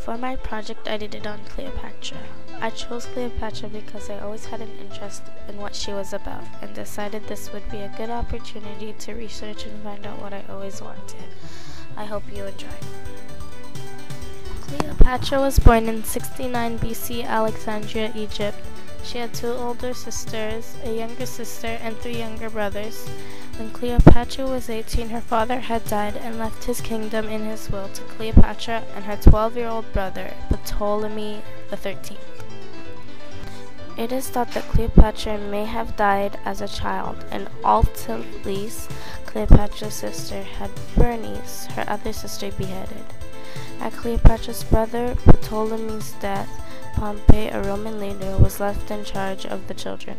For my project, I did it on Cleopatra. I chose Cleopatra because I always had an interest in what she was about and decided this would be a good opportunity to research and find out what I always wanted. I hope you enjoy. Cleopatra was born in 69 BC, Alexandria, Egypt. She had 2 older sisters, a younger sister, and 3 younger brothers. When Cleopatra was 18, her father had died and left his kingdom in his will to Cleopatra and her 12-year-old brother, Ptolemy XIII. It is thought that Cleopatra may have died as a child, and Altalise, Cleopatra's sister, had Bernice, her other sister, beheaded. At Cleopatra's brother Ptolemy's death, Pompey, a Roman leader, was left in charge of the children.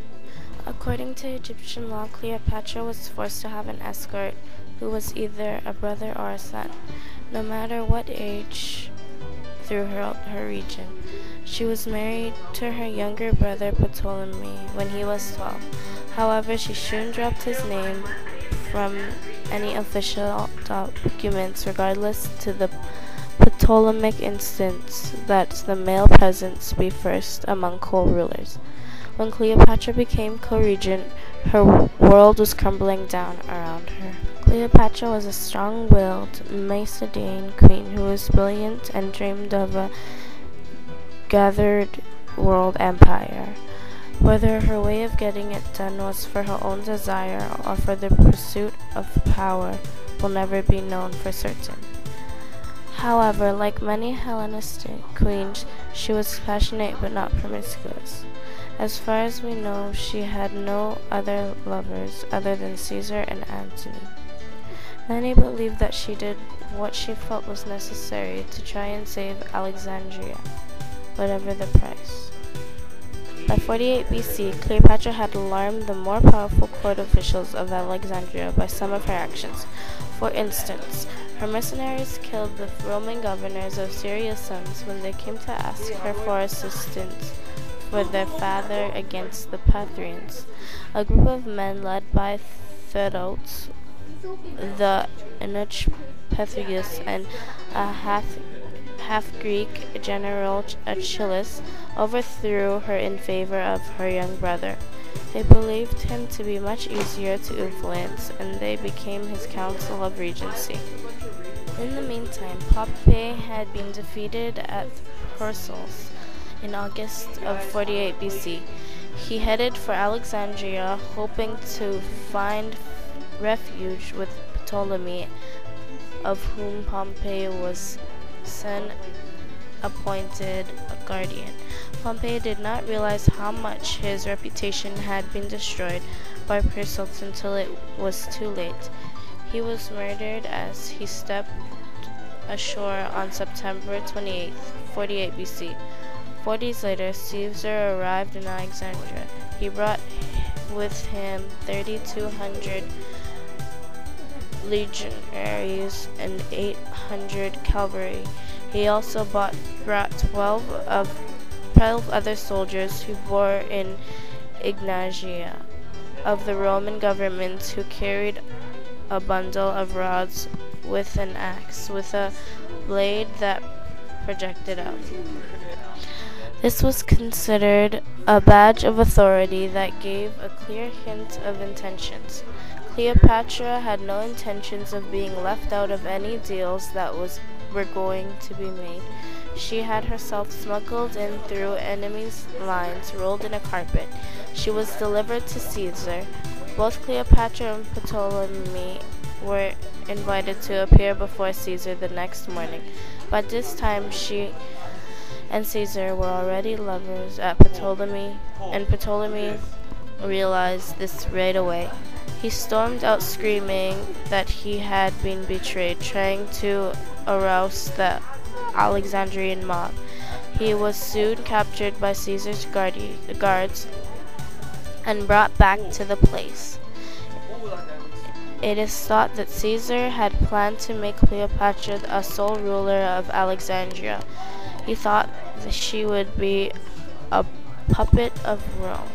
According to Egyptian law, Cleopatra was forced to have an escort who was either a brother or a son, no matter what age, through her region. She was married to her younger brother Ptolemy when he was 12. However, she soon dropped his name from any official documents, regardless to the Ptolemaic instance that the male presence be first among co-rulers. When Cleopatra became co-regent, her world was crumbling down around her. Cleopatra was a strong-willed Macedonian queen who was brilliant and dreamed of a gathered world empire. Whether her way of getting it done was for her own desire or for the pursuit of power will never be known for certain. However, like many Hellenistic queens, she was passionate but not promiscuous. As far as we know, she had no other lovers other than Caesar and Antony. Many believe that she did what she felt was necessary to try and save Alexandria, whatever the price. By 48 BC, Cleopatra had alarmed the more powerful court officials of Alexandria by some of her actions. For instance, her mercenaries killed the Roman governors of Syria's sons when they came to ask her for assistance for their father against the Parthians. A group of men led by Theodotes, the eunuch Pythias, and a half-Greek general Achilles overthrew her in favor of her young brother. They believed him to be much easier to influence, and they became his council of regency. In the meantime, Pompey had been defeated at Perseus in August of 48 BC. He headed for Alexandria, hoping to find refuge with Ptolemy, of whom Pompey was son appointed a guardian. Pompey did not realize how much his reputation had been destroyed by Perseus until it was too late. He was murdered as he stepped ashore on September 28, 48 BC. 4 days later, Caesar arrived in Alexandria. He brought with him 3,200 legionaries and 800 cavalry. He also brought 12 other soldiers who bore in insignia of the Roman government, who carried a bundle of rods with an axe with a blade that projected out. This was considered a badge of authority that gave a clear hint of intentions. Cleopatra had no intentions of being left out of any deals that were going to be made. She had herself smuggled in through enemies' lines, rolled in a carpet. She was delivered to Caesar. Both Cleopatra and Ptolemy were invited to appear before Caesar the next morning. By this time, she and Caesar were already lovers at Ptolemy, and Ptolemy realized this right away. He stormed out screaming that he had been betrayed, trying to arouse the Alexandrian mob. He was soon captured by Caesar's guards and brought back to the place. It is thought that Caesar had planned to make Cleopatra a sole ruler of Alexandria. He thought that she would be a puppet of Rome.